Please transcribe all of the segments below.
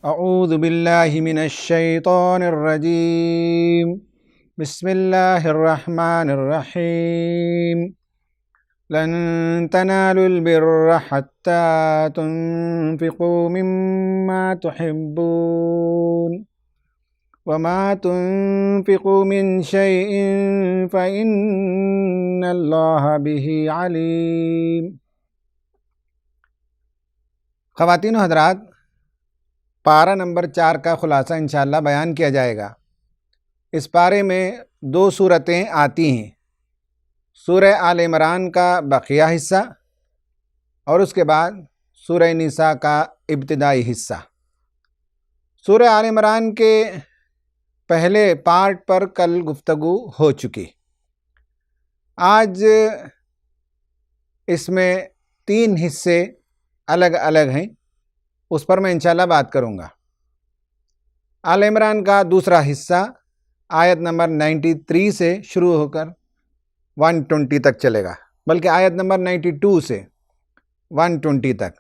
اعوذ باللہ من الشیطان الرجیم بسم اللہ الرحمن الرحیم لن تنالوا البر حتى تنفقوا مما تحبون وما تنفقوا من شيء فإن الله به علیم۔ خواتین و حضرات، پارہ نمبر 4 کا خلاصہ انشاءاللہ بیان کیا جائے گا۔ اس پارے میں 2 صورتیں آتی ہیں، سورہ آل عمران کا بقیہ حصہ اور اس کے بعد سورہ نساء کا ابتدائی حصہ۔ سورہ آل عمران کے پہلے پارٹ پر کل گفتگو ہو چکی۔ آج اس میں 3 حصے الگ الگ ہیں، اس پر میں انشاءاللہ بات کروں گا۔ آل عمران کا دوسرا حصہ آیت نمبر 93 سے شروع ہو کر 120 تک چلے گا، بلکہ آیت نمبر 92 سے 120 تک۔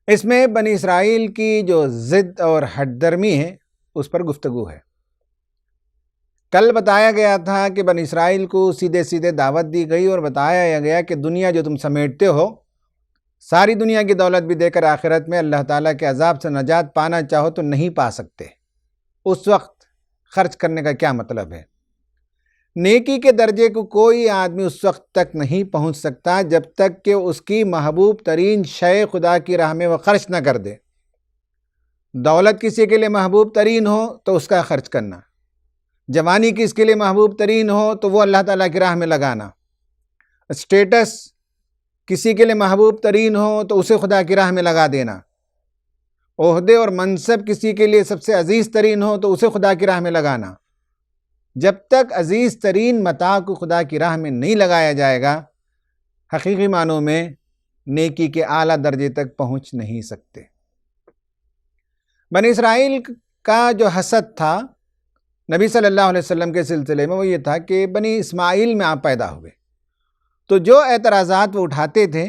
اس میں بنی اسرائیل کی جو ضد اور ہٹ درمی ہے اس پر گفتگو ہے۔ کل بتایا گیا تھا کہ بنی اسرائیل کو سیدھے سیدھے دعوت دی گئی اور بتایا گیا کہ دنیا جو تم سمیٹتے ہو، ساری دنیا کی دولت بھی دے کر آخرت میں اللہ تعالیٰ کے عذاب سے نجات پانا چاہو تو نہیں پا سکتے۔ اس وقت خرچ کرنے کا کیا مطلب ہے؟ نیکی کے درجے کو کوئی آدمی اس وقت تک نہیں پہنچ سکتا جب تک کہ اس کی محبوب ترین شے خدا کی راہ میں وہ خرچ نہ کر دے۔ دولت کسی کے لیے محبوب ترین ہو تو اس کا خرچ کرنا، جوانی کس کے لیے محبوب ترین ہو تو وہ اللہ تعالیٰ کی راہ میں لگانا، اسٹیٹس کسی کے لیے محبوب ترین ہو تو اسے خدا کی راہ میں لگا دینا، عہدے اور منصب کسی کے لیے سب سے عزیز ترین ہو تو اسے خدا کی راہ میں لگانا۔ جب تک عزیز ترین متاع کو خدا کی راہ میں نہیں لگایا جائے گا، حقیقی معنوں میں نیکی کے اعلیٰ درجے تک پہنچ نہیں سکتے۔ بنی اسرائیل کا جو حسد تھا نبی صلی اللہ علیہ وسلم کے سلسلے میں، وہ یہ تھا کہ بنی اسماعیل میں آپ پیدا ہوئے، تو جو اعتراضات وہ اٹھاتے تھے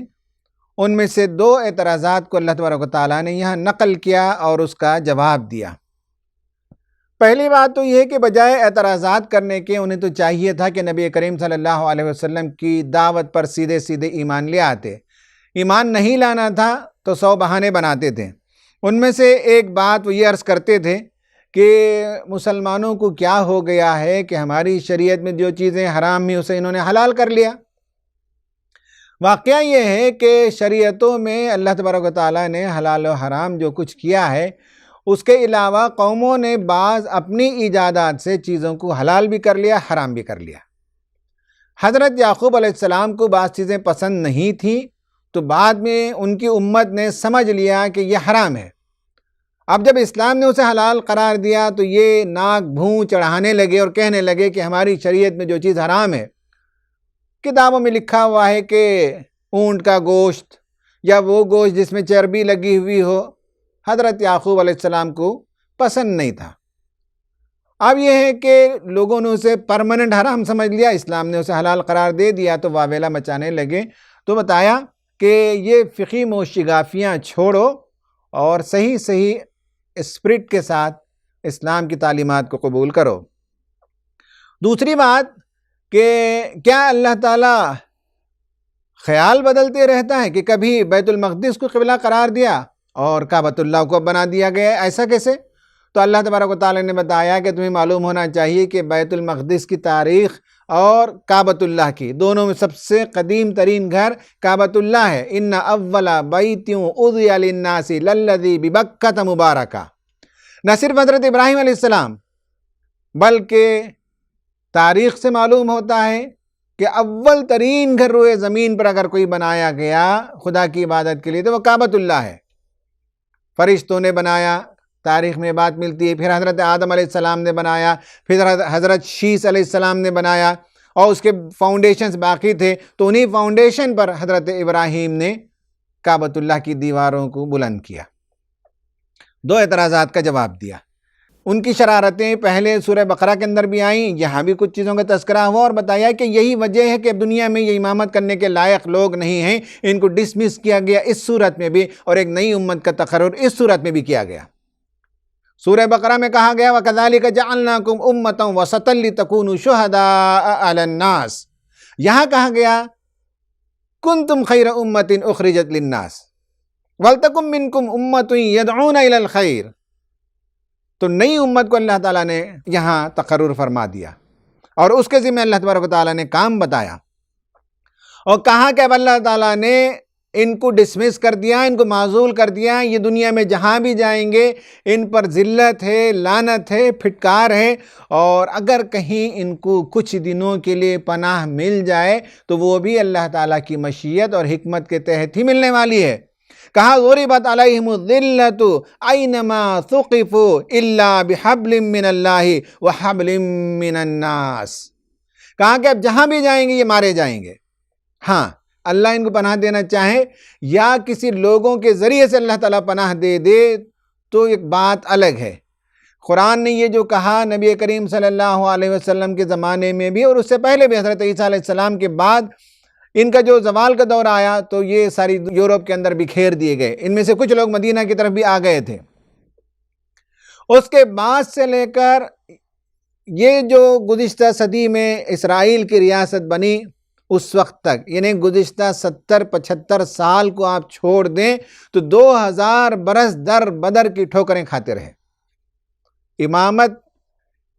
ان میں سے 2 اعتراضات کو اللہ تبارک و تعالیٰ نے یہاں نقل کیا اور اس کا جواب دیا۔ پہلی بات تو یہ کہ بجائے اعتراضات کرنے کے انہیں تو چاہیے تھا کہ نبی کریم صلی اللہ علیہ وسلم کی دعوت پر سیدھے سیدھے ایمان لے آتے۔ ایمان نہیں لانا تھا تو 100 بہانے بناتے تھے۔ ان میں سے ایک بات وہ یہ عرض کرتے تھے کہ مسلمانوں کو کیا ہو گیا ہے کہ ہماری شریعت میں جو چیزیں حرام ہیں اسے انہوں نے حلال کر لیا۔ واقعہ یہ ہے کہ شریعتوں میں اللہ تبارک و تعالیٰ نے حلال و حرام جو کچھ کیا ہے، اس کے علاوہ قوموں نے بعض اپنی ایجادات سے چیزوں کو حلال بھی کر لیا، حرام بھی کر لیا۔ حضرت یعقوب علیہ السلام کو بعض چیزیں پسند نہیں تھیں تو بعد میں ان کی امت نے سمجھ لیا کہ یہ حرام ہے۔ اب جب اسلام نے اسے حلال قرار دیا تو یہ ناک بھوں چڑھانے لگے اور کہنے لگے کہ ہماری شریعت میں جو چیز حرام ہے، کتابوں میں لکھا ہوا ہے کہ اونٹ کا گوشت یا وہ گوشت جس میں چربی لگی ہوئی ہو، حضرت یعقوب علیہ السلام کو پسند نہیں تھا۔ اب یہ ہے کہ لوگوں نے اسے پرماننٹ حرام سمجھ لیا، اسلام نے اسے حلال قرار دے دیا تو واویلا مچانے لگے۔ تو بتایا کہ یہ فقہی موشگافیاں چھوڑو اور صحیح اسپرٹ کے ساتھ اسلام کی تعلیمات کو قبول کرو۔ دوسری بات کہ کیا اللہ تعالیٰ خیال بدلتے رہتا ہے کہ کبھی بیت المقدس کو قبلہ قرار دیا اور کعبۃ اللہ کو بنا دیا گیا، ایسا کیسے؟ تو اللہ تبارک و تعالیٰ نے بتایا کہ تمہیں معلوم ہونا چاہیے کہ بیت المقدس کی تاریخ اور کعبۃ اللہ کی دونوں میں سب سے قدیم ترین گھر کعبۃ اللہ ہے۔ ان اول بیت وضع للناس للذی ببکۃ مبارکہ۔ نہ صرف حضرت ابراہیم علیہ السلام بلکہ تاریخ سے معلوم ہوتا ہے کہ اول ترین گھر روئے زمین پر اگر کوئی بنایا گیا خدا کی عبادت کے لیے تو وہ کعبۃ اللہ ہے۔ فرشتوں نے بنایا، تاریخ میں بات ملتی ہے، پھر حضرت آدم علیہ السلام نے بنایا، پھر حضرت شیس علیہ السلام نے بنایا اور اس کے فاؤنڈیشنز باقی تھے، تو انہی فاؤنڈیشن پر حضرت ابراہیم نے کعبۃ اللہ کی دیواروں کو بلند کیا۔ 2 اعتراضات کا جواب دیا۔ ان کی شرارتیں پہلے سورہ بقرہ کے اندر بھی آئیں، یہاں بھی کچھ چیزوں کا تذکرہ ہوا اور بتایا کہ یہی وجہ ہے کہ اب دنیا میں یہ امامت کرنے کے لائق لوگ نہیں ہیں، ان کو ڈسمس کیا گیا اس صورت میں بھی، اور ایک نئی امت کا تقرر اس صورت میں بھی کیا گیا۔ سورہ بقرہ میں کہا گیا وَكَذَلِكَ جَعَلْنَاكُمْ أُمَّةً وَسَطًا لِتَكُونُوا شُهَدَاءَ عَلَى النَّاسِ، یہاں کہا گیا كُنْتُمْ خَيْرَ أُمَّةٍ أُخْرِجَتْ لِلنَّاسِ وَلْتَكُن مِّنكُمْ أُمَّةٌ يَدْعُونَ إِلَى الْخَيْرِ، تو نئی امت کو اللہ تعالیٰ نے یہاں تقرر فرما دیا، اور اس کے ذمہ اللہ تبارک و تعالیٰ نے کام بتایا، اور کہا کہ اب اللہ تعالیٰ نے ان کو ڈسمس کر دیا، ان کو معزول کر دیا، یہ دنیا میں جہاں بھی جائیں گے ان پر ذلت ہے، لعنت ہے، پھٹکار ہے، اور اگر کہیں ان کو کچھ دنوں کے لیے پناہ مل جائے تو وہ بھی اللہ تعالیٰ کی مشیت اور حکمت کے تحت ہی ملنے والی ہے۔ کہا ضربت علیہم الذلۃ اینما ثقفوا الا بحبل من اللہ وحبل من الناس، کہا کہ اب جہاں بھی جائیں گے یہ مارے جائیں گے، ہاں اللہ ان کو پناہ دینا چاہے یا کسی لوگوں کے ذریعے سے اللہ تعالیٰ پناہ دے دے تو ایک بات الگ ہے۔ قرآن نے یہ جو کہا نبی کریم صلی اللہ علیہ وسلم کے زمانے میں بھی اور اس سے پہلے بھی، حضرت عیسیٰ علیہ السلام کے بعد ان کا جو زوال کا دور آیا تو یہ ساری یورپ کے اندر بکھیر دیے گئے، ان میں سے کچھ لوگ مدینہ کی طرف بھی آ گئے تھے۔ اس کے بعد سے لے کر یہ جو گزشتہ صدی میں اسرائیل کی ریاست بنی اس وقت تک، یعنی گزشتہ 70-75 سال کو آپ چھوڑ دیں تو 2000 برس در بدر کی ٹھوکریں کھاتے رہے۔ امامت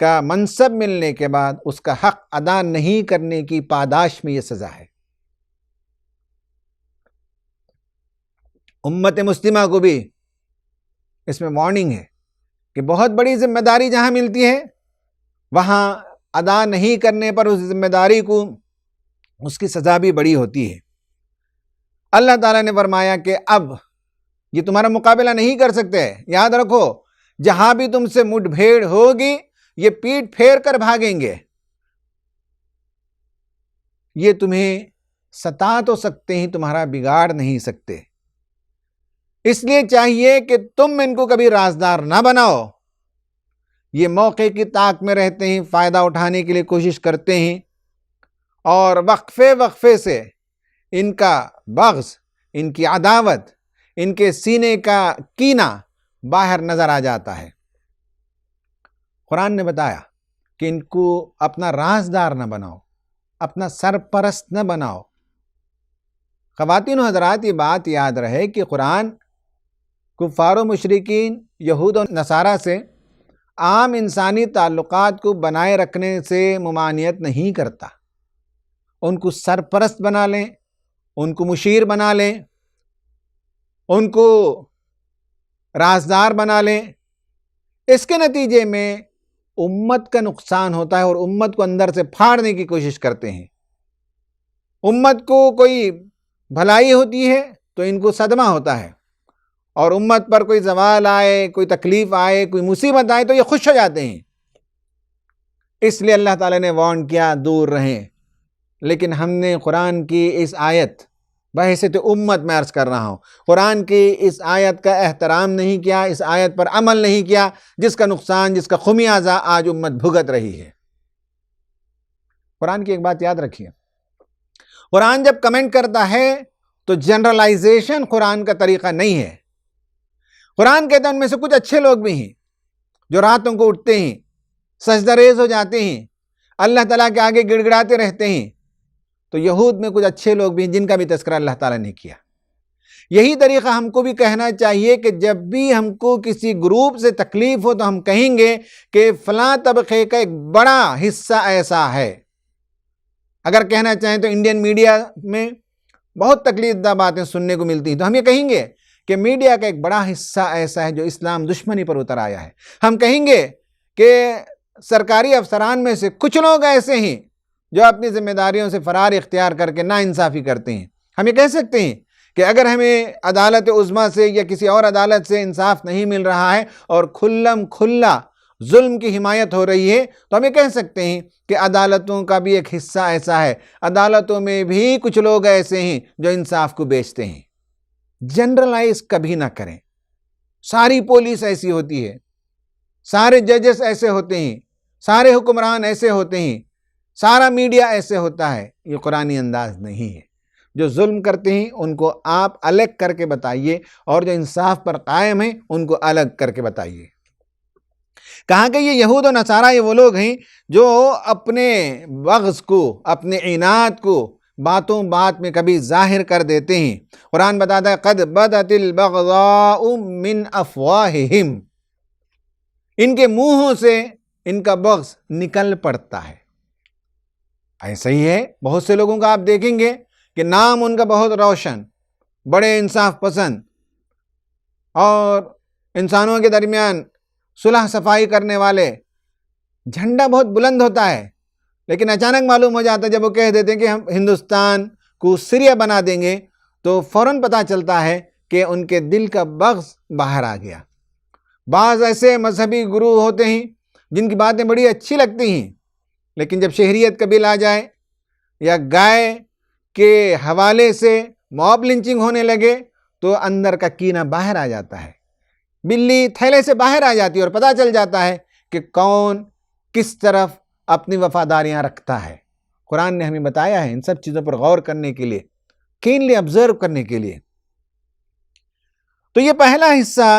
کا منصب ملنے کے بعد اس کا حق ادا نہیں کرنے کی پاداش میں یہ سزا ہے۔ امت مسلمہ کو بھی اس میں وارننگ ہے کہ بہت بڑی ذمہ داری جہاں ملتی ہے وہاں ادا نہیں کرنے پر اس ذمہ داری کو اس کی سزا بھی بڑی ہوتی ہے۔ اللہ تعالیٰ نے فرمایا کہ اب یہ تمہارا مقابلہ نہیں کر سکتے، یاد رکھو جہاں بھی تم سے مٹ بھیڑ ہوگی یہ پیٹ پھیر کر بھاگیں گے، یہ تمہیں ستا تو سکتے ہیں تمہارا بگاڑ نہیں سکتے، اس لیے چاہیے کہ تم ان کو کبھی رازدار نہ بناؤ۔ یہ موقع کی طاق میں رہتے ہیں، فائدہ اٹھانے کے لیے کوشش کرتے ہیں، اور وقفے سے ان کا بغض، ان کی عداوت، ان کے سینے کا کینہ باہر نظر آ جاتا ہے۔ قرآن نے بتایا کہ ان کو اپنا رازدار نہ بناؤ، اپنا سرپرست نہ بناؤ۔ خواتین و حضرات یہ بات یاد رہے کہ قرآن کفار و مشرکین، یہود و نصارہ سے عام انسانی تعلقات کو بنائے رکھنے سے ممانعت نہیں کرتا۔ ان کو سرپرست بنا لیں، ان کو مشیر بنا لیں، ان کو رازدار بنا لیں، اس کے نتیجے میں امت کا نقصان ہوتا ہے اور امت کو اندر سے پھاڑنے کی کوشش کرتے ہیں۔ امت کو کوئی بھلائی ہوتی ہے تو ان کو صدمہ ہوتا ہے، اور امت پر کوئی زوال آئے، کوئی تکلیف آئے، کوئی مصیبت آئے تو یہ خوش ہو جاتے ہیں۔ اس لیے اللہ تعالیٰ نے وارن کیا دور رہیں، لیکن ہم نے قرآن کی اس آیت بحیثیت امت میں عرض کر رہا ہوں، قرآن کی اس آیت کا احترام نہیں کیا، اس آیت پر عمل نہیں کیا، جس کا نقصان، جس کا خمیازہ آج امت بھگت رہی ہے۔ قرآن کی ایک بات یاد رکھیے، قرآن جب کمنٹ کرتا ہے تو جنرلائزیشن قرآن کا طریقہ نہیں ہے۔ قرآن کہتا ہے ان میں سے کچھ اچھے لوگ بھی ہیں جو راتوں کو اٹھتے ہیں، سجدہ ریز ہو جاتے ہیں، اللہ تعالیٰ کے آگے گڑ گڑاتے رہتے ہیں، تو یہود میں کچھ اچھے لوگ بھی ہیں جن کا بھی تذکرہ اللہ تعالیٰ نے کیا۔ یہی طریقہ ہم کو بھی کہنا چاہیے کہ جب بھی ہم کو کسی گروپ سے تکلیف ہو تو ہم کہیں گے کہ فلاں طبقے کا ایک بڑا حصہ ایسا ہے۔ اگر کہنا چاہیں تو انڈین میڈیا میں بہت تکلیف دہ باتیں سننے کو ملتی ہیں، تو ہم یہ کہیں گے کہ میڈیا کا ایک بڑا حصہ ایسا ہے جو اسلام دشمنی پر اتر آیا ہے۔ ہم کہیں گے کہ سرکاری افسران میں سے کچھ لوگ ایسے ہیں جو اپنی ذمہ داریوں سے فرار اختیار کر کے ناانصافی کرتے ہیں۔ ہم یہ کہہ سکتے ہیں کہ اگر ہمیں عدالت عظمیٰ سے یا کسی اور عدالت سے انصاف نہیں مل رہا ہے اور کھلم کھلا ظلم کی حمایت ہو رہی ہے تو ہم یہ کہہ سکتے ہیں کہ عدالتوں کا بھی ایک حصہ ایسا ہے، عدالتوں میں بھی کچھ لوگ ایسے ہیں جو انصاف کو بیچتے ہیں۔ جنرلائز کبھی نہ کریں، ساری پولیس ایسی ہوتی ہے، سارے ججز ایسے ہوتے ہیں، سارے حکمران ایسے ہوتے ہیں، سارا میڈیا ایسے ہوتا ہے، یہ قرآنی انداز نہیں ہے۔ جو ظلم کرتے ہیں ان کو آپ الگ کر کے بتائیے، اور جو انصاف پر قائم ہیں ان کو الگ کر کے بتائیے۔ کہا کہ یہ یہود و نصارہ یہ وہ لوگ ہیں جو اپنے بغض کو، اپنے عناد کو باتوں بات میں کبھی ظاہر کر دیتے ہیں۔ قرآن بتاتا ہے قد بدت البغضاء من افواہہم، ان کے منہوں سے ان کا بغض نکل پڑتا ہے۔ ایسا ہی ہے، بہت سے لوگوں کا آپ دیکھیں گے کہ نام ان کا بہت روشن، بڑے انصاف پسند، اور انسانوں کے درمیان صلح صفائی کرنے والے، جھنڈا بہت بلند ہوتا ہے، لیکن اچانک معلوم ہو جاتا ہے جب وہ کہہ دیتے ہیں کہ ہم ہندوستان کو سیریا بنا دیں گے، تو فوراً پتہ چلتا ہے کہ ان کے دل کا بغض باہر آ گیا۔ بعض ایسے مذہبی گروہ ہوتے ہیں جن کی باتیں بڑی اچھی لگتی ہیں، لیکن جب شہریت کا بل آ جائے یا گائے کے حوالے سے موب لنچنگ ہونے لگے تو اندر کا کینہ باہر آ جاتا ہے، بلی تھیلے سے باہر آ جاتی ہے، اور پتہ چل جاتا ہے کہ کون کس طرف اپنی وفاداریاں رکھتا ہے۔ قرآن نے ہمیں بتایا ہے ان سب چیزوں پر غور کرنے کے لیے، کینلی آبزرو کرنے کے لیے۔ تو یہ پہلا حصہ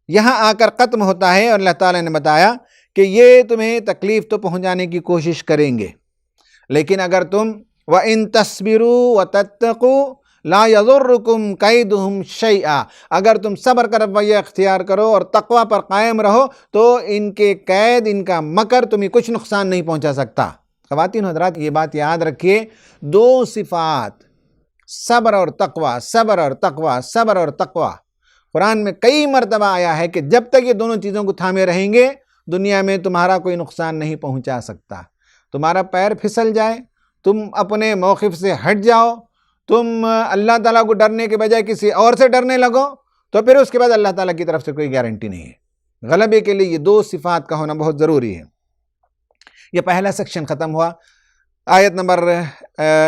یہاں آ کر ختم ہوتا ہے، اور اللہ تعالیٰ نے بتایا کہ یہ تمہیں تکلیف تو پہنچانے کی کوشش کریں گے، لیکن اگر تم وَإِن تَصْبِرُوا وَتَتَّقُوا لَا يَضُرُّكُمْ كَيْدُهُمْ شَيْئًا، اگر تم صبر کا رویہ اختیار کرو اور تقوی پر قائم رہو تو ان کے قید، ان کا مکر تمہیں کچھ نقصان نہیں پہنچا سکتا۔ خواتین حضرات یہ بات یاد رکھیے، دو صفات، صبر اور تقوی، صبر اور تقوی، صبر اور تقوی، قرآن میں کئی مرتبہ آیا ہے کہ جب تک یہ دونوں چیزوں کو تھامے رہیں گے دنیا میں تمہارا کوئی نقصان نہیں پہنچا سکتا۔ تمہارا پیر پھسل جائے، تم اپنے موقف سے ہٹ جاؤ، تم اللہ تعالیٰ کو ڈرنے کے بجائے کسی اور سے ڈرنے لگو، تو پھر اس کے بعد اللہ تعالیٰ کی طرف سے کوئی گارنٹی نہیں ہے۔ غلبے کے لیے یہ دو صفات کا ہونا بہت ضروری ہے۔ یہ پہلا سیکشن ختم ہوا، آیت نمبر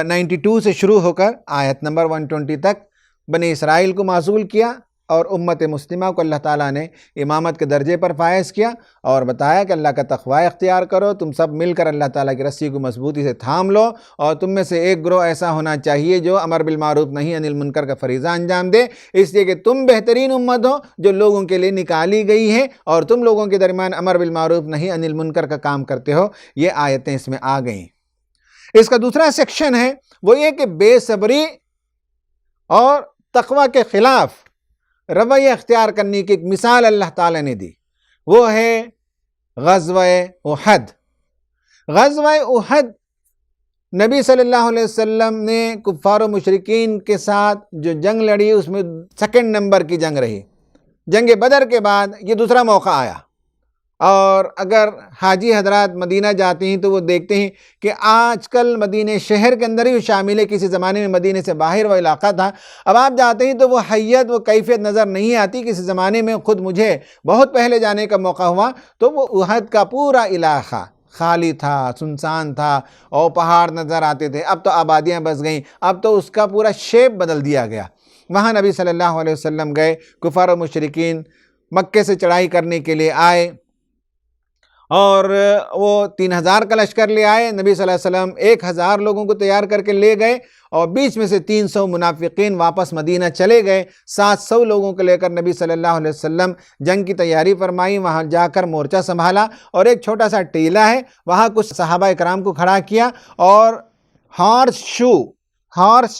92 سے شروع ہو کر آیت نمبر 120 تک بنی اسرائیل کو معزول کیا، اور امت مسلمہ کو اللہ تعالیٰ نے امامت کے درجے پر فائز کیا، اور بتایا کہ اللہ کا تقوی اختیار کرو، تم سب مل کر اللہ تعالیٰ کی رسی کو مضبوطی سے تھام لو، اور تم میں سے ایک گروہ ایسا ہونا چاہیے جو امر بالمعروف نہی عن المنکر کا فریضہ انجام دے، اس لیے کہ تم بہترین امت ہو جو لوگوں کے لیے نکالی گئی ہے، اور تم لوگوں کے درمیان امر بالمعروف نہی عن المنکر کا کام کرتے ہو۔ یہ آیتیں اس میں آ گئیں۔ اس کا دوسرا سیکشن ہے وہ یہ کہ بے صبری اور تقوی کے خلاف رویہ اختیار کرنے کی ایک مثال اللہ تعالیٰ نے دی، وہ ہے غزوہ احد۔ غزوہ احد نبی صلی اللہ علیہ وسلم نے کفار و مشرکین کے ساتھ جو جنگ لڑی اس میں 2 نمبر کی جنگ رہی۔ جنگ بدر کے بعد یہ دوسرا موقع آیا، اور اگر حاجی حضرات مدینہ جاتے ہیں تو وہ دیکھتے ہیں کہ آج کل مدینہ شہر کے اندر ہی شامل ہے، کسی زمانے میں مدینہ سے باہر وہ علاقہ تھا، اب آپ جاتے ہیں تو وہ حیت، وہ کیفیت نظر نہیں آتی۔ کسی زمانے میں خود مجھے بہت پہلے جانے کا موقع ہوا تو وہ احد کا پورا علاقہ خالی تھا، سنسان تھا، اور پہاڑ نظر آتے تھے۔ اب تو آبادیاں بس گئیں، اب تو اس کا پورا شیپ بدل دیا گیا۔ وہاں نبی صلی اللہ علیہ وسلم گئے، کفار و مشرکین مکے سے چڑھائی کرنے کے لیے آئے، اور وہ 3000 کا لشکر لے آئے۔ نبی صلی اللہ علیہ وسلم 1000 لوگوں کو تیار کر کے لے گئے، اور بیچ میں سے 300 منافقین واپس مدینہ چلے گئے۔ 700 لوگوں کو لے کر نبی صلی اللہ علیہ وسلم جنگ کی تیاری فرمائی، وہاں جا کر مورچہ سنبھالا، اور ایک چھوٹا سا ٹیلہ ہے وہاں کچھ صحابہ کرام کو کھڑا کیا، اور ہارس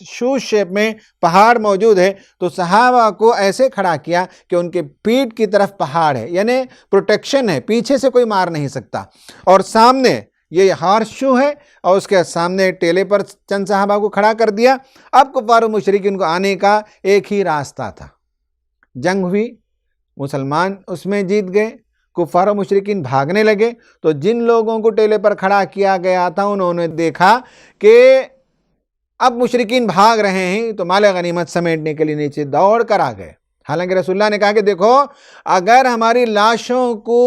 شو شیپ میں پہاڑ موجود ہے، تو صحابہ کو ایسے کھڑا کیا کہ ان کے پیٹھ کی طرف پہاڑ ہے، یعنی پروٹیکشن ہے، پیچھے سے کوئی مار نہیں سکتا، اور سامنے یہ ہارس شو ہے، اور اس کے سامنے ٹیلے پر چند صحابہ کو کھڑا کر دیا۔ اب کفار و مشرکین کو آنے کا ایک ہی راستہ تھا۔ جنگ ہوئی، مسلمان اس میں جیت گئے، کفار و مشرکین بھاگنے لگے، تو جن لوگوں کو ٹیلے پر کھڑا کیا گیا تھا انہوں نے دیکھا کہ اب مشرکین بھاگ رہے ہیں، تو مال غنیمت سمیٹنے کے لیے نیچے دوڑ کر آ گئے۔ حالانکہ رسول اللہ نے کہا کہ دیکھو، اگر ہماری لاشوں کو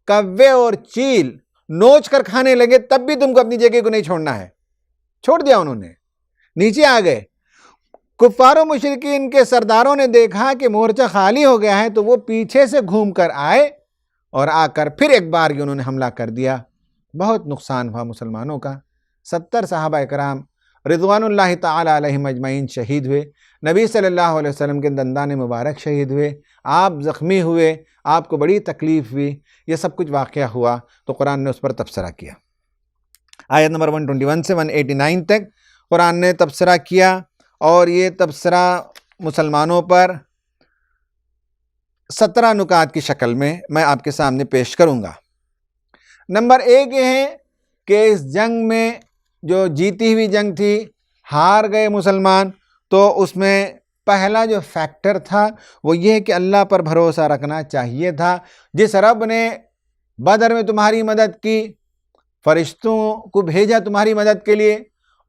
کوے اور چیل نوچ کر کھانے لگے تب بھی تم کو اپنی جگہ کو نہیں چھوڑنا ہے۔ چھوڑ دیا انہوں نے، نیچے آ گئے۔ کفار و مشرکین کے سرداروں نے دیکھا کہ مورچہ خالی ہو گیا ہے، تو وہ پیچھے سے گھوم کر آئے اور آ کر پھر ایک بار انہوں نے حملہ کر دیا. بہت نقصان ہوا مسلمانوں کا. 70 صحابہ اکرام رضوان اللہ تعالی علیہم اجمعین شہید ہوئے. نبی صلی اللہ علیہ وسلم کے دندان مبارک شہید ہوئے. آپ زخمی ہوئے. آپ کو بڑی تکلیف ہوئی. یہ سب کچھ واقعہ ہوا تو قرآن نے اس پر تبصرہ کیا. آیت نمبر 121 سے 189 تک قرآن نے تبصرہ کیا، اور یہ تبصرہ مسلمانوں پر 17 نکات کی شکل میں آپ کے سامنے پیش کروں گا. نمبر 1 یہ ہے کہ اس جنگ میں جو جیتی ہوئی جنگ تھی، ہار گئے مسلمان، تو اس میں پہلا جو فیکٹر تھا وہ یہ کہ اللہ پر بھروسہ رکھنا چاہیے تھا. جس رب نے بدر میں تمہاری مدد کی، فرشتوں کو بھیجا تمہاری مدد کے لیے،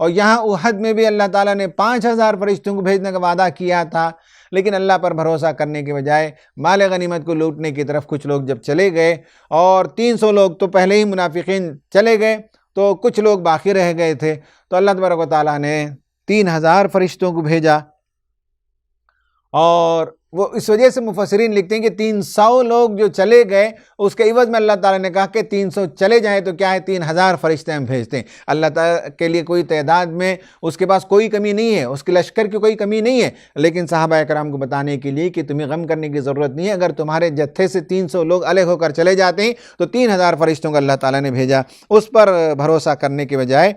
اور یہاں احد میں بھی اللہ تعالیٰ نے 5000 فرشتوں کو بھیجنے کا وعدہ کیا تھا، لیکن اللہ پر بھروسہ کرنے کے بجائے مال غنیمت کو لوٹنے کی طرف کچھ لوگ جب چلے گئے، اور 300 لوگ تو پہلے ہی منافقین چلے گئے تو کچھ لوگ باقی رہ گئے تھے، تو اللہ تبارک و تعالیٰ نے 3000 فرشتوں کو بھیجا. اور وہ اس وجہ سے مفسرین لکھتے ہیں کہ 300 لوگ جو چلے گئے، اس کے عوض میں اللہ تعالیٰ نے کہا کہ 300 چلے جائیں تو کیا ہے، 3000 فرشتے ہم بھیجتے ہیں. اللہ تعالیٰ کے لیے کوئی تعداد میں اس کے پاس کوئی کمی نہیں ہے، اس کے لشکر کی کوئی کمی نہیں ہے، لیکن صحابہ اکرام کو بتانے کے لیے کہ تمہیں غم کرنے کی ضرورت نہیں ہے. اگر تمہارے جتھے سے 300 لوگ الگ ہو کر چلے جاتے ہیں تو 3000 فرشتوں کو اللہ تعالیٰ نے بھیجا. اس پر بھروسہ کرنے کے بجائے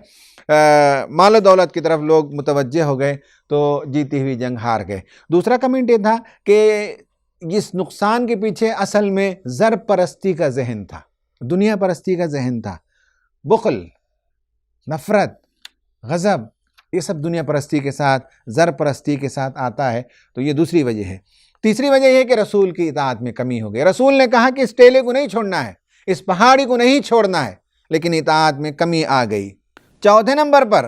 مال و دولت کی طرف لوگ متوجہ ہو گئے تو جیتی ہوئی جنگ ہار گئے. دوسرا کمنٹ یہ تھا کہ اس نقصان کے پیچھے اصل میں زر پرستی کا ذہن تھا، دنیا پرستی کا ذہن تھا. بخل، نفرت، غضب، یہ سب دنیا پرستی کے ساتھ، زر پرستی کے ساتھ آتا ہے. تو یہ دوسری وجہ ہے. تیسری وجہ یہ ہے کہ رسول کی اطاعت میں کمی ہو گئی. رسول نے کہا کہ اس ٹیلے کو نہیں چھوڑنا ہے، اس پہاڑی کو نہیں چھوڑنا ہے، لیکن اطاعت میں کمی آ گئی. چوتھے نمبر پر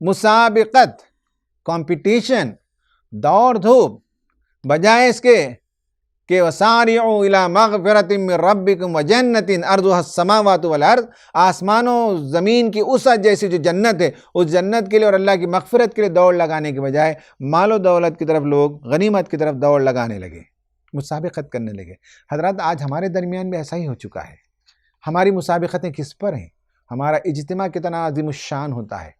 مسابقت، کمپٹیشن، دوڑ دھوپ، بجائے اس کے کہ وَسَارِعُوا إِلَى مَغْفِرَةٍ مِّن رَبِّكُمْ وَجَنَّةٍ عَرْضُهَا السَّمَاوَاتُ وَالْأَرْضِ، آسمانوں زمین کی وسعت جیسی جو جنت ہے، اس جنت کے لیے اور اللہ کی مغفرت کے لیے دوڑ لگانے کے بجائے مال و دولت کی طرف لوگ غنیمت کی طرف دوڑ لگانے لگے، مسابقت کرنے لگے. حضرات آج ہمارے درمیان بھی ایسا ہی ہو چکا ہے. ہماری مسابقتیں کس پر ہیں؟ ہمارا اجتماع کتنا عظیم الشان ہوتا ہے،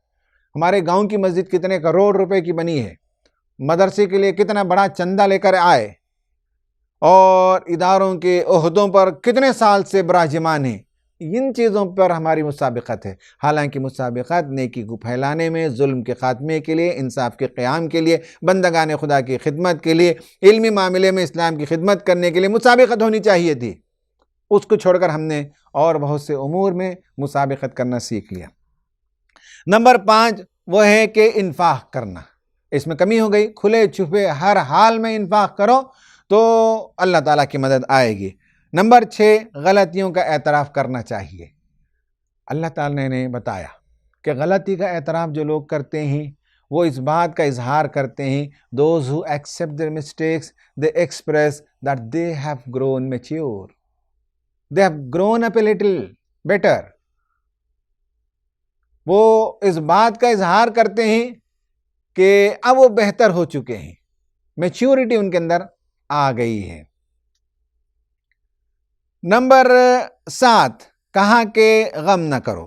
ہمارے گاؤں کی مسجد کتنے کروڑ روپے کی بنی ہے، مدرسے کے لیے کتنا بڑا چندہ لے کر آئے، اور اداروں کے عہدوں پر کتنے سال سے براجمان ہیں. ان چیزوں پر ہماری مسابقت ہے. حالانکہ مسابقت نیکی کو پھیلانے میں، ظلم کے خاتمے کے لیے، انصاف کے قیام کے لیے، بندگان خدا کی خدمت کے لیے، علمی معاملے میں اسلام کی خدمت کرنے کے لیے مسابقت ہونی چاہیے تھی. اس کو چھوڑ کر ہم نے اور بہت سے امور میں مسابقت کرنا سیکھ لیا. نمبر 5 وہ ہے کہ انفاق کرنا. اس میں کمی ہو گئی. کھلے چھپے ہر حال میں انفاق کرو تو اللہ تعالیٰ کی مدد آئے گی. نمبر 6 غلطیوں کا اعتراف کرنا چاہیے. اللہ تعالیٰ نے بتایا کہ غلطی کا اعتراف جو لوگ کرتے ہیں وہ اس بات کا اظہار کرتے ہیں those who accept their mistakes they express that they have grown mature, they have grown up a little better. وہ اس بات کا اظہار کرتے ہیں کہ اب وہ بہتر ہو چکے ہیں، میچیورٹی ان کے اندر آ گئی ہے. نمبر 7 کہا کہ غم نہ کرو.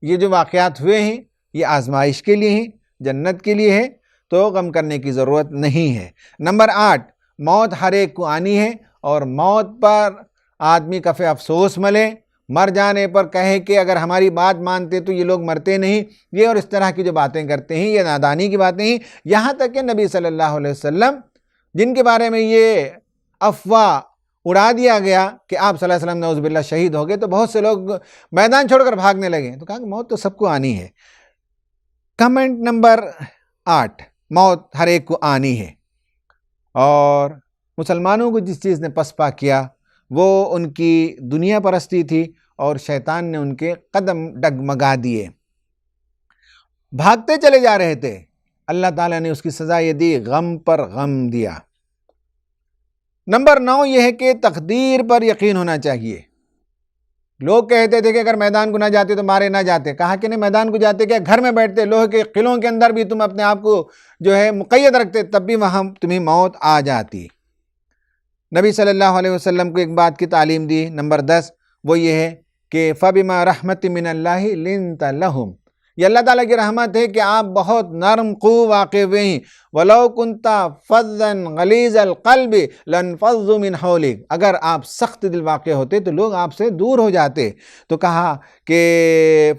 یہ جو واقعات ہوئے ہیں یہ آزمائش کے لیے ہیں، جنت کے لیے ہے، تو غم کرنے کی ضرورت نہیں ہے. نمبر 8 موت ہر ایک کو آنی ہے، اور موت پر آدمی کفے افسوس ملے، مر جانے پر کہے کہ اگر ہماری بات مانتے تو یہ لوگ مرتے نہیں. یہ اور اس طرح کی جو باتیں کرتے ہیں یہ نادانی کی باتیں ہیں. یہاں تک کہ نبی صلی اللہ علیہ وسلم جن کے بارے میں یہ افواہ اڑا دیا گیا کہ آپ صلی اللہ علیہ وسلم نعوذ باللہ شہید ہو گئے تو بہت سے لوگ میدان چھوڑ کر بھاگنے لگے. تو کہا کہ موت تو سب کو آنی ہے. کمنٹ نمبر 8 موت ہر ایک کو آنی ہے. اور مسلمانوں کو جس چیز نے پسپا کیا وہ ان کی دنیا پرستی تھی، اور شیطان نے ان کے قدم ڈگمگا دیے. بھاگتے چلے جا رہے تھے، اللہ تعالیٰ نے اس کی سزا یہ دی، غم پر غم دیا. نمبر 9 یہ ہے کہ تقدیر پر یقین ہونا چاہیے. لوگ کہتے تھے کہ اگر میدان کو نہ جاتے تو مارے نہ جاتے. کہا کہ نہیں، میدان کو جاتے کیا، گھر میں بیٹھتے، لوہے کے قلعوں کے اندر بھی تم اپنے آپ کو جو ہے مقید رکھتے، تب بھی وہاں تمہیں موت آ جاتی. نبی صلی اللہ علیہ وسلم کو ایک بات کی تعلیم دی، نمبر 10، وہ یہ ہے کہ فَبِمَا رَحْمَةٍ مِّنَ اللَّهِ لِنْتَ لَهُمْ، یہ اللہ تعالیٰ کی رحمت ہے کہ آپ بہت نرم خو واقع ہوئے ہیں۔ وَلَوْ كُنْتَ فَظًّا غَلِيظَ الْقَلْبِ لَانفَضُّوا مِنْ حَوْلِكَ، اگر آپ سخت دل واقع ہوتے تو لوگ آپ سے دور ہو جاتے۔ تو کہا کہ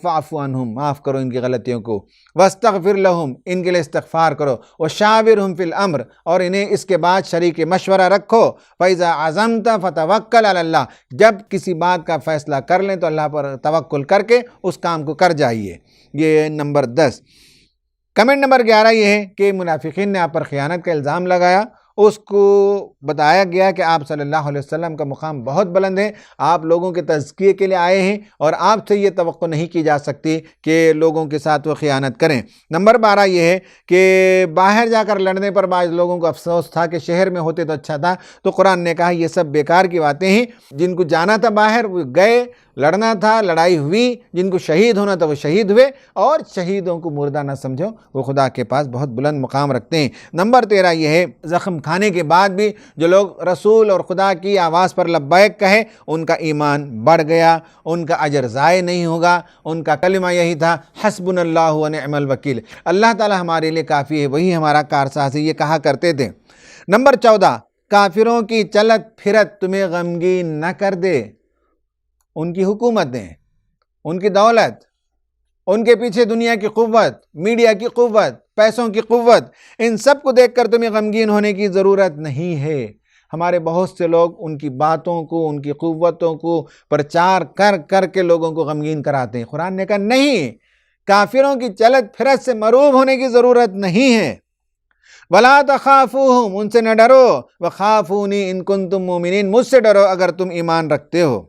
فَاعْفُ عَنْهُمْ، معاف کرو ان کی غلطیوں کو، وَاسْتَغْفِرْ لَهُمْ، ان کے لیے استغفار کرو، وَشَاوِرْهُمْ فِي الْأَمْرِ، اور انہیں اس کے بعد شریک مشورہ رکھو، فَإِذَا عَزَمْتَ فَتَوَكَّلْ عَلَى اللَّهِ، جب کسی بات کا فیصلہ کر لیں تو اللہ پر توکل کر کے اس کام کو کر جائیے۔ یہ نمبر 10۔ کمنٹ نمبر 11 یہ ہے کہ منافقین نے آپ پر خیانت کا الزام لگایا، اس کو بتایا گیا کہ آپ صلی اللہ علیہ وسلم کا مقام بہت بلند ہے، آپ لوگوں کے تزکیے کے لیے آئے ہیں اور آپ سے یہ توقع نہیں کی جا سکتی کہ لوگوں کے ساتھ وہ خیانت کریں۔ نمبر 12 یہ ہے کہ باہر جا کر لڑنے پر بعض لوگوں کو افسوس تھا کہ شہر میں ہوتے تو اچھا تھا، تو قرآن نے کہا یہ سب بیکار کی باتیں ہیں، جن کو جانا تھا باہر وہ گئے، لڑنا تھا لڑائی ہوئی، جن کو شہید ہونا تھا وہ شہید ہوئے، اور شہیدوں کو مردہ نہ سمجھو، وہ خدا کے پاس بہت بلند مقام رکھتے ہیں۔ نمبر 13 یہ ہے زخم کھانے کے بعد بھی جو لوگ رسول اور خدا کی آواز پر لبیک کہے ان کا ایمان بڑھ گیا، ان کا اجر ضائع نہیں ہوگا، ان کا کلمہ یہی تھا حسبنا اللہ ونعم الوکیل، اللہ تعالی ہمارے لیے کافی ہے، وہی ہمارا کارساز ہے، یہ کہا کرتے تھے۔ نمبر 14، کافروں کی چلت پھرت تمہیں غمگین نہ کر دے، ان کی حکومتیں، ان کی دولت، ان کے پیچھے دنیا کی قوت، میڈیا کی قوت، پیسوں کی قوت، ان سب کو دیکھ کر تمہیں غمگین ہونے کی ضرورت نہیں ہے۔ ہمارے بہت سے لوگ ان کی باتوں کو، ان کی قوتوں کو پرچار کر کر کے لوگوں کو غمگین کراتے ہیں۔ قرآن نے کہا نہیں، کافروں کی چلت پھرت سے مروب ہونے کی ضرورت نہیں ہے۔ وَلَا تَخَافُوهُمْ، ان سے نہ ڈرو، وَخَافُونِي إِن كُنتُم مُؤْمِنِينَ، مجھ سے ڈرو اگر تم ایمان رکھتے ہو۔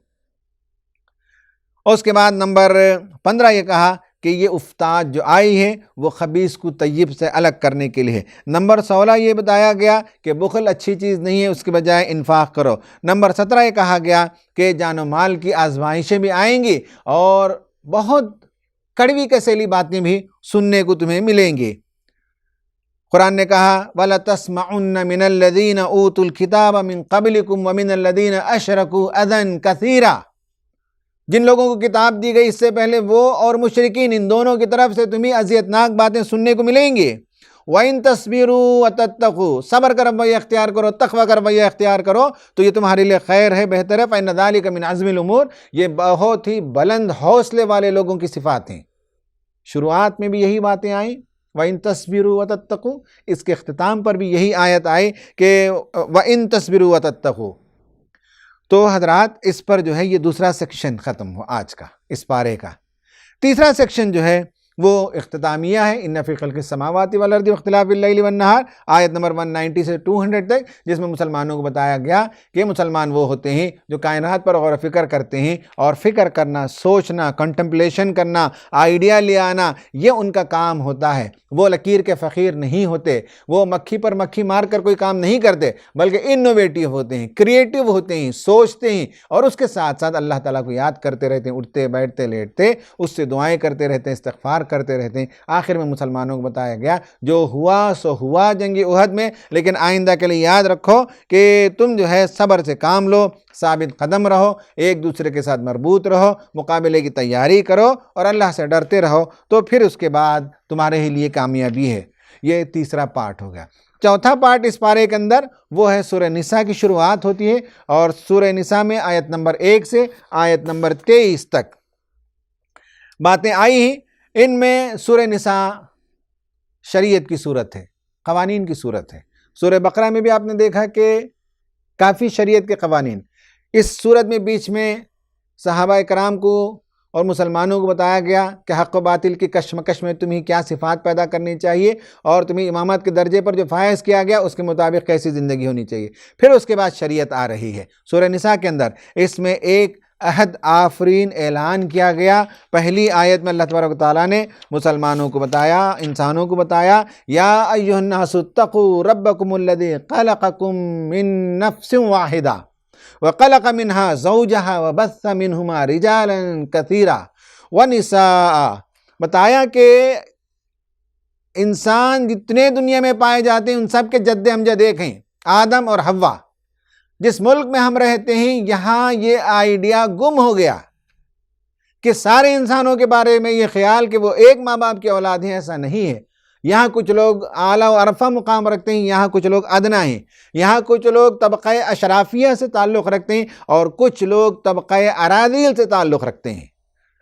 اور اس کے بعد نمبر 15 یہ کہا کہ یہ افتاد جو آئی ہے وہ خبیث کو طیب سے الگ کرنے کے لیے ہے۔ نمبر 16 یہ بتایا گیا کہ بخل اچھی چیز نہیں ہے، اس کے بجائے انفاق کرو۔ نمبر 17 یہ کہا گیا کہ جان و مال کی آزمائشیں بھی آئیں گی اور بہت کڑوی کسیلی باتیں بھی سننے کو تمہیں ملیں گی۔ قرآن نے کہا وَلَتَسْمَعُنَّ مِنَ الَّذِينَ أُوتُوا الْكِتَابَ مِن قَبْلِكُمْ وَمِنَ الَّذِينَ أَشْرَكُوا أَذًى كَثِيرًا، جن لوگوں کو کتاب دی گئی اس سے پہلے وہ اور مشرکین، ان دونوں کی طرف سے تمہیں اذیتناک باتیں سننے کو ملیں گی۔ وَإِن تَصْبِرُوا وَتَتَّقُوا، صبر کا رویہ اختیار کرو، تقوی کا رویہ اختیار کرو تو یہ تمہارے لیے خیر ہے، بہتر ہے۔ فَإِنَّ ذَلِكَ مِنْ عَزْمِ الْأُمُورِ، یہ بہت ہی بلند حوصلے والے لوگوں کی صفات ہیں۔ شروعات میں بھی یہی باتیں آئیں وَإِن تَصْبِرُوا وَتَتَّقُوا، اس کے اختتام پر بھی یہی آیت آئی کہ وَإِن تَصْبِرُوا وَتَتَّقُوا۔ تو حضرات اس پر جو ہے یہ دوسرا سیکشن ختم ہوا آج کا اس پارے کا۔ تیسرا سیکشن جو ہے وہ اختتامیہ ہے، ان فی خلق السماوات والارض واختلاف اللیل والنہار، آیت نمبر 190 سے 200 تک، جس میں مسلمانوں کو بتایا گیا کہ مسلمان وہ ہوتے ہیں جو کائنات پر غور و فکر کرتے ہیں، اور فکر کرنا، سوچنا، کنٹمپلیشن کرنا، آئیڈیا لے آنا، یہ ان کا کام ہوتا ہے۔ وہ لکیر کے فقیر نہیں ہوتے، وہ مکھی پر مکھی مار کر کوئی کام نہیں کرتے، بلکہ انوویٹیو ہوتے ہیں، کریٹیو ہوتے ہیں، سوچتے ہیں، اور اس کے ساتھ ساتھ اللہ تعالیٰ کو یاد کرتے رہتے ہیں، اٹھتے بیٹھتے لیٹتے اس سے دعائیں کرتے رہتے ہیں، استغفار کرتے رہتے ہیں۔ آخر میں مسلمانوں کو بتایا گیا جو ہوا سو ہوا جنگ احد میں، لیکن آئندہ کے لیے یاد رکھو کہ تم جو ہے صبر سے کام لو، ثابت قدم رہو، ایک دوسرے کے ساتھ مربوط رہو، مقابلے کی تیاری کرو اور اللہ سے ڈرتے رہو، تو پھر اس کے بعد تمہارے ہی لیے کامیابی ہے۔ یہ تیسرا پارٹ ہو گیا۔ چوتھا پارٹ اس پارے کے اندر وہ ہے سورہ نساء کی شروعات ہوتی ہے، اور سورہ نساء میں آیت نمبر 1 سے آیت نمبر 23 تک باتیں آئی ہیں۔ ان میں سورہ نساء شریعت کی صورت ہے، قوانین کی صورت ہے۔ سورہ بقرہ میں بھی آپ نے دیکھا کہ کافی شریعت کے قوانین، اس صورت میں بیچ میں صحابہ کرام کو اور مسلمانوں کو بتایا گیا کہ حق و باطل کی کشمکش میں تمہیں کیا صفات پیدا کرنی چاہیے، اور تمہیں امامت کے درجے پر جو فائز کیا گیا اس کے مطابق کیسی زندگی ہونی چاہیے۔ پھر اس کے بعد شریعت آ رہی ہے سورہ نساء کے اندر۔ اس میں ایک عہد آفرین اعلان کیا گیا۔ پہلی آیت میں اللہ تبارک و تعالیٰ نے مسلمانوں کو بتایا، انسانوں کو بتایا، یا ایھا الناس اتقوا ربکم الذی خلقکم من نفس واحدہ وخلق منها زوجها وبث منہما رجالا کثیرا ونساء، بتایا کہ انسان جتنے دنیا میں پائے جاتے ہیں ان سب کے جد امجد ایک ہیں، آدم اور حوا، جس ملک میں ہم رہتے ہیں یہاں یہ آئیڈیا گم ہو گیا کہ سارے انسانوں کے بارے میں یہ خیال کہ وہ ایک ماں باپ کی اولاد ہیں، ایسا نہیں ہے۔ یہاں کچھ لوگ اعلیٰ و عرفہ مقام رکھتے ہیں، یہاں کچھ لوگ ادنا ہیں، یہاں کچھ لوگ طبقہ اشرافیہ سے تعلق رکھتے ہیں اور کچھ لوگ طبقہ اراذل سے تعلق رکھتے ہیں۔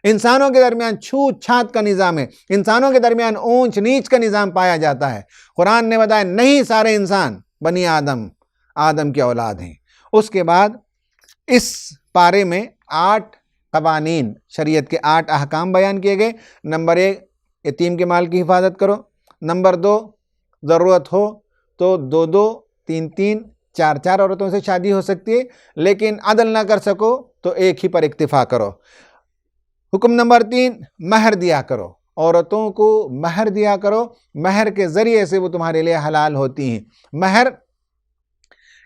انسانوں کے درمیان چھوت چھات کا نظام ہے، انسانوں کے درمیان اونچ نیچ کا نظام پایا جاتا ہے۔ قرآن نے بتایا نہیں، سارے انسان بنی آدم کی اولاد ہیں۔ اس کے بعد اس پارے میں 8 قوانین، شریعت کے 8 احکام بیان کیے گئے۔ نمبر 1، یتیم کے مال کی حفاظت کرو۔ نمبر 2، ضرورت ہو تو 2 3 4 عورتوں سے شادی ہو سکتی ہے، لیکن عدل نہ کر سکو تو ایک ہی پر اکتفا کرو۔ حکم نمبر 3، مہر دیا کرو، عورتوں کو مہر دیا کرو، مہر کے ذریعے سے وہ تمہارے لیے حلال ہوتی ہیں۔ مہر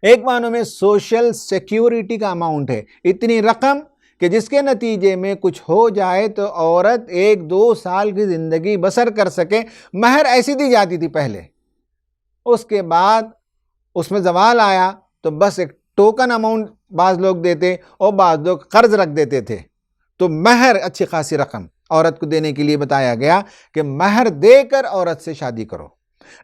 ایک معنوں میں سوشل سیکیورٹی کا اماؤنٹ ہے، اتنی رقم کہ جس کے نتیجے میں کچھ ہو جائے تو عورت 1-2 سال کی زندگی بسر کر سکے۔ مہر ایسی دی جاتی تھی پہلے، اس کے بعد اس میں زوال آیا تو بس ایک ٹوکن اماؤنٹ بعض لوگ دیتے اور بعض لوگ قرض رکھ دیتے تھے۔ تو مہر اچھی خاصی رقم عورت کو دینے کے لیے بتایا گیا کہ مہر دے کر عورت سے شادی کرو۔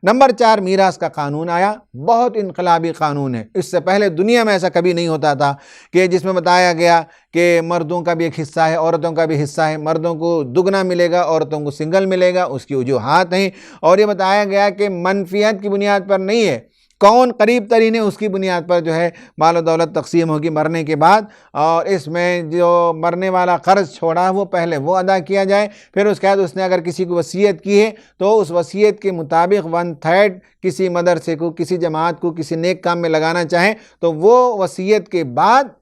نمبر 4، میراث کا قانون آیا، بہت انقلابی قانون ہے۔ اس سے پہلے دنیا میں ایسا کبھی نہیں ہوتا تھا کہ جس میں بتایا گیا کہ مردوں کا بھی ایک حصہ ہے، عورتوں کا بھی حصہ ہے، مردوں کو دگنا ملے گا، عورتوں کو سنگل ملے گا۔ اس کی وجوہات ہیں، اور یہ بتایا گیا کہ منفیت کی بنیاد پر نہیں ہے، کون قریب ترین ہے اس کی بنیاد پر جو ہے مال و دولت تقسیم ہوگی مرنے کے بعد، اور اس میں جو مرنے والا قرض چھوڑا وہ پہلے وہ ادا کیا جائے، پھر اس کے بعد اس نے اگر کسی کو وصیت کی ہے تو اس وصیت کے مطابق 1/3 کسی مدرسے کو، کسی جماعت کو، کسی نیک کام میں لگانا چاہیں تو وہ وصیت کے بعد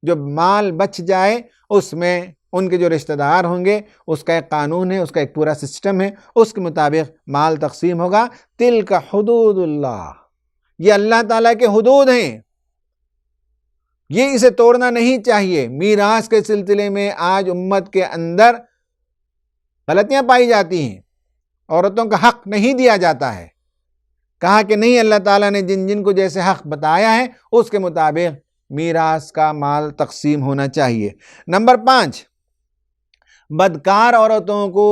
جو مال بچ جائے اس میں ان کے جو رشتہ دار ہوں گے، اس کا ایک قانون ہے، اس کا ایک پورا سسٹم ہے، اس کے مطابق مال تقسیم ہوگا۔ تلک حدود اللہ، یہ اللہ تعالیٰ کے حدود ہیں، یہ اسے توڑنا نہیں چاہیے۔ میراث کے سلسلے میں آج امت کے اندر غلطیاں پائی جاتی ہیں، عورتوں کا حق نہیں دیا جاتا ہے۔ کہا کہ نہیں، اللہ تعالیٰ نے جن جن کو جیسے حق بتایا ہے اس کے مطابق میراث کا مال تقسیم ہونا چاہیے۔ نمبر 5، بدکار عورتوں کو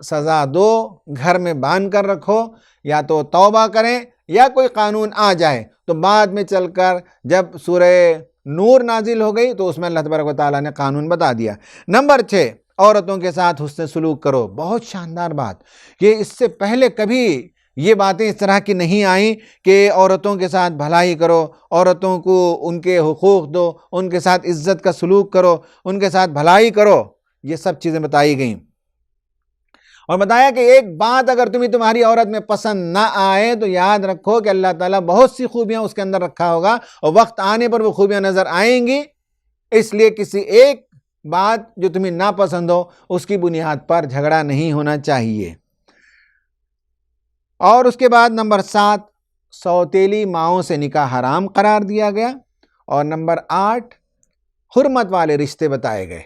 سزا دو، گھر میں باندھ کر رکھو، یا تو توبہ کریں یا کوئی قانون آ جائے تو بعد میں چل کر جب سورہ نور نازل ہو گئی تو اس میں اللہ تبارک و تعالیٰ نے قانون بتا دیا۔ نمبر 6، عورتوں کے ساتھ حسن سلوک کرو۔ بہت شاندار بات، یہ اس سے پہلے کبھی یہ باتیں اس طرح کی نہیں آئیں کہ عورتوں کے ساتھ بھلائی کرو، عورتوں کو ان کے حقوق دو، ان کے ساتھ عزت کا سلوک کرو، ان کے ساتھ بھلائی کرو، یہ سب چیزیں بتائی گئیں۔ اور بتایا کہ ایک بات اگر تمہاری عورت میں پسند نہ آئے تو یاد رکھو کہ اللہ تعالیٰ بہت سی خوبیاں اس کے اندر رکھا ہوگا اور وقت آنے پر وہ خوبیاں نظر آئیں گی، اس لیے کسی ایک بات جو تمہیں ناپسند ہو اس کی بنیاد پر جھگڑا نہیں ہونا چاہیے۔ اور اس کے بعد نمبر 7، سوتیلی ماؤں سے نکاح حرام قرار دیا گیا۔ اور نمبر 8، حرمت والے رشتے بتائے گئے۔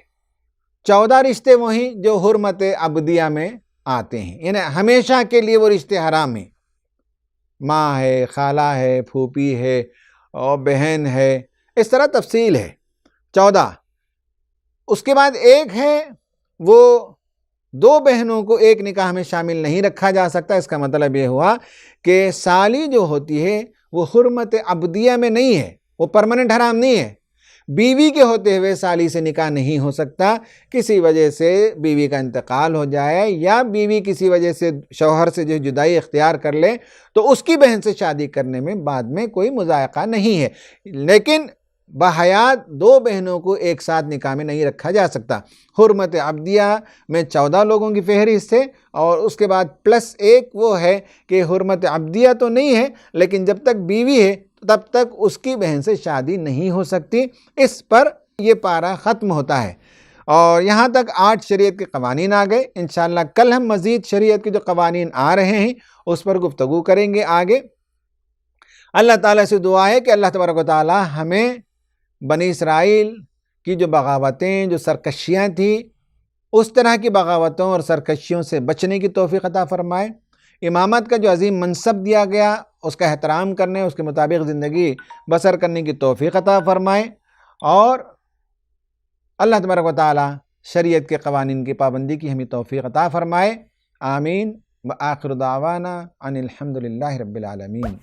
14 رشتے وہی جو حرمت عبدیہ میں آتے ہیں، یعنی ہمیشہ کے لیے وہ رشتے حرام ہیں، ماں ہے، خالہ ہے، پھوپھی ہے اور بہن ہے، اس طرح تفصیل ہے 14۔ اس کے بعد ایک ہے وہ 2 بہنوں کو ایک نکاح میں شامل نہیں رکھا جا سکتا۔ اس کا مطلب یہ ہوا کہ سالی جو ہوتی ہے وہ حرمت عبدیہ میں نہیں ہے، وہ پرماننٹ حرام نہیں ہے۔ بیوی کے ہوتے ہوئے سالی سے نکاح نہیں ہو سکتا، کسی وجہ سے بیوی کا انتقال ہو جائے یا بیوی کسی وجہ سے شوہر سے جو جدائی اختیار کر لے تو اس کی بہن سے شادی کرنے میں بعد میں کوئی مضائقہ نہیں ہے، لیکن بحیات 2 بہنوں کو ایک ساتھ نکاح میں نہیں رکھا جا سکتا۔ حرمت عبدیہ میں 14 لوگوں کی فہرست ہے، اور اس کے بعد پلس ایک وہ ہے کہ حرمت عبدیہ تو نہیں ہے لیکن جب تک بیوی ہے تب تک اس کی بہن سے شادی نہیں ہو سکتی۔ اس پر یہ پارہ ختم ہوتا ہے، اور یہاں تک 8 شریعت کے قوانین آ گئے۔ انشاءاللہ کل ہم مزید شریعت کے جو قوانین آ رہے ہیں اس پر گفتگو کریں گے آگے۔ اللہ تعالیٰ سے دعا ہے کہ اللہ تبارک و تعالیٰ ہمیں بنی اسرائیل کی جو بغاوتیں، جو سرکشیاں تھیں، اس طرح کی بغاوتوں اور سرکشیوں سے بچنے کی توفیق عطا فرمائے۔ امامت کا جو عظیم منصب دیا گیا اس کا احترام کرنے، اس کے مطابق زندگی بسر کرنے کی توفیق عطا فرمائے، اور اللہ تبارک و تعالی شریعت کے قوانین کی پابندی کی ہمیں توفیق عطا فرمائے۔ آمین۔ وآخر دعوانا ان الحمد للہ رب العالمین۔